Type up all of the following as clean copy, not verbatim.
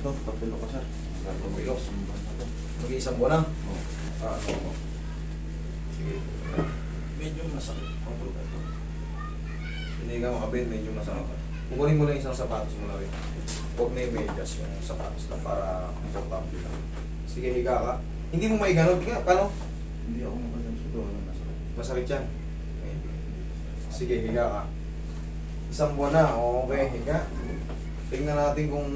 to, papilo ka sir. Papilo. Isang buwan na to. Mag-iisang buwan na. Oo. Ano? Sige. Medyo masakit. Hindi ka makabend, medyo masakit. Kukunin mo lang isang sapatos mo na rin. Huwag na yung medyas yung sapatos lang para komportable lang. Sige, higa ka. Hindi mo maiganod. Higa, paano? Hindi ako makasal sa doon. Masakit. Masakit yan. Okay. Sige, higa ka. Isang buwan na. Okay, higa. Tingnan natin kung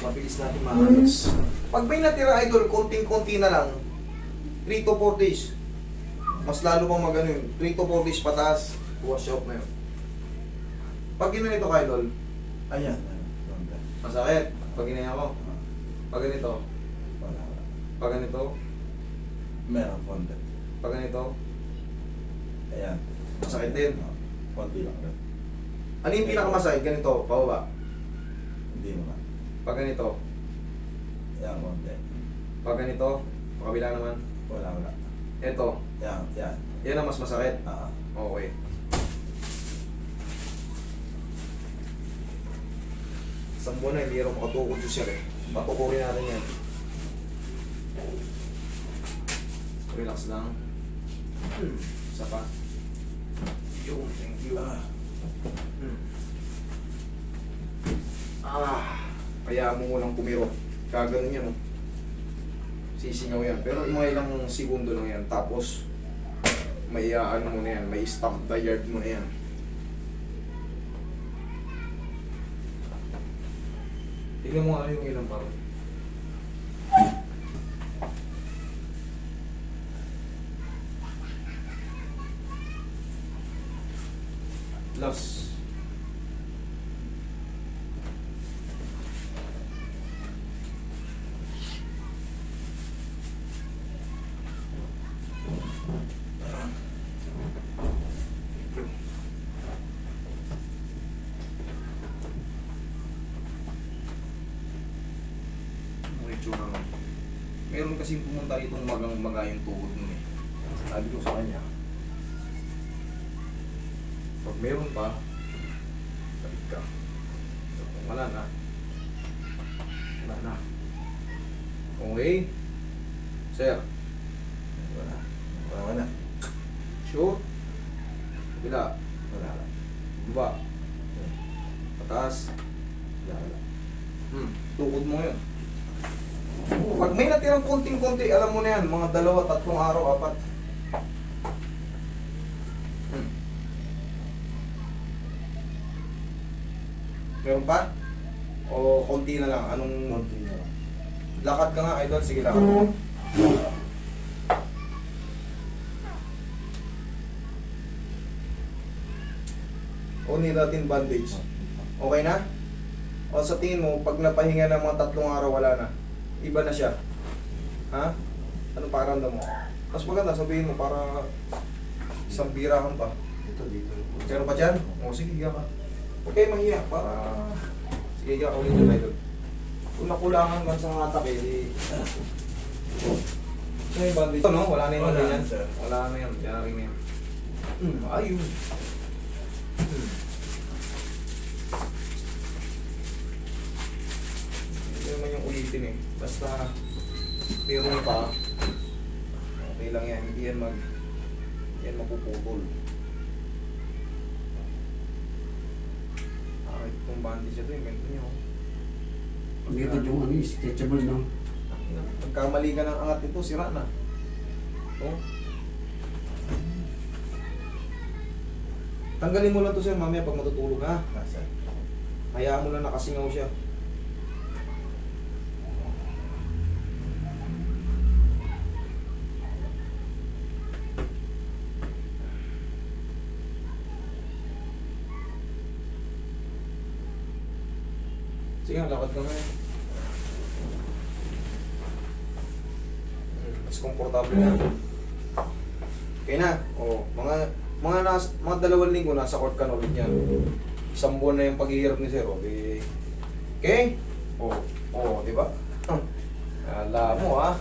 mabilis natin maalis. Pag may natira, idol, konting-konti na lang, 3 to 4 days. Mas lalo pang mag-ano yun. 3 to 4 days pataas. Wash off na yun. Pag ginanito ka, idol, Ayan. Wala. masakit. Pag ginaya ko. Pag ganito. Wala. Pag ganito. Meron konti. Pag ganito. Ayan. Masakit din. Konti lang rin. Ano yung pinakamasakit? Ganito, pababa. Hindi naman. Pag ganito. Ayan, konti. Pag ganito. Pakabila naman. Wala. Ito. Yan. Yan ang mas masakit. Ah. Okay. Isang buwan na, hindi rin makatukod yung sir eh. Patukurin natin yan. Relax lang. Isa pa. Yung, thank you. Kaya mo walang pumiro. Kaganon yan, oh. Sisingaw yan. Pero mga ilang segundo lang yan. Tapos, may ano mo na yan. May stamp the yard mo na yan. Tingnan mo ano yung ilang parang. Last. Meron kasi pumunta itong magang-maga yung tuhod mo eh. Sabi ko sa kanya, pag meron pa, balik ka. So, kung wala na, wala na. Okay? Sir, Wala. sure? Bila, Wala. baba, pataas, Wala. tukod mo yun. Pag may natirang konting-konti, alam mo na yan, mga 2-3 araw, 4. Meron pa? O konti na lang? Anong... Konti na lang. Lakad ka nga, idol. Sige, lakad. O nilatin bandage. Okay na? O sa tingin mo, pag napahinga ng mga 3 araw, wala na. Iba na siya. Ha? Anong pakiramdam mo? Mas maganda, sabihin mo para isang birahan pa. Dito. Meron pa dyan? O sige, higa ka. Huwag kayo mahiya para... Sige, higa ka ulit yung idol. Kung nakulangan man sa hatak eh, di... Ito yung bandage. Ito no? Wala na yung Wala bandage yan. na, sir. Wala na yan. Diyan na yan. Ayun. Hindi naman yung ulitin eh. Basta meron pa. Okay lang yan. Hindi yan mapuputol. Itong bandage ito yung ganito nyo. Dito yung ano, stretchable no? Pagkamali ka ng angat nito, sira na. Oh. Tanggalin mo lang to sir mamaya pag matutulog ha. Nasa. Hayaan mo lang nakasingaw siya. Sige, lakad ka ngayon. Mas komportable na. Okay na. O, mga 2 linggo nasa court ka na ulit yan. Isang buwan na yung paghihirap ni Sir. Okay? Okay? O, di ba? Alam mo ha.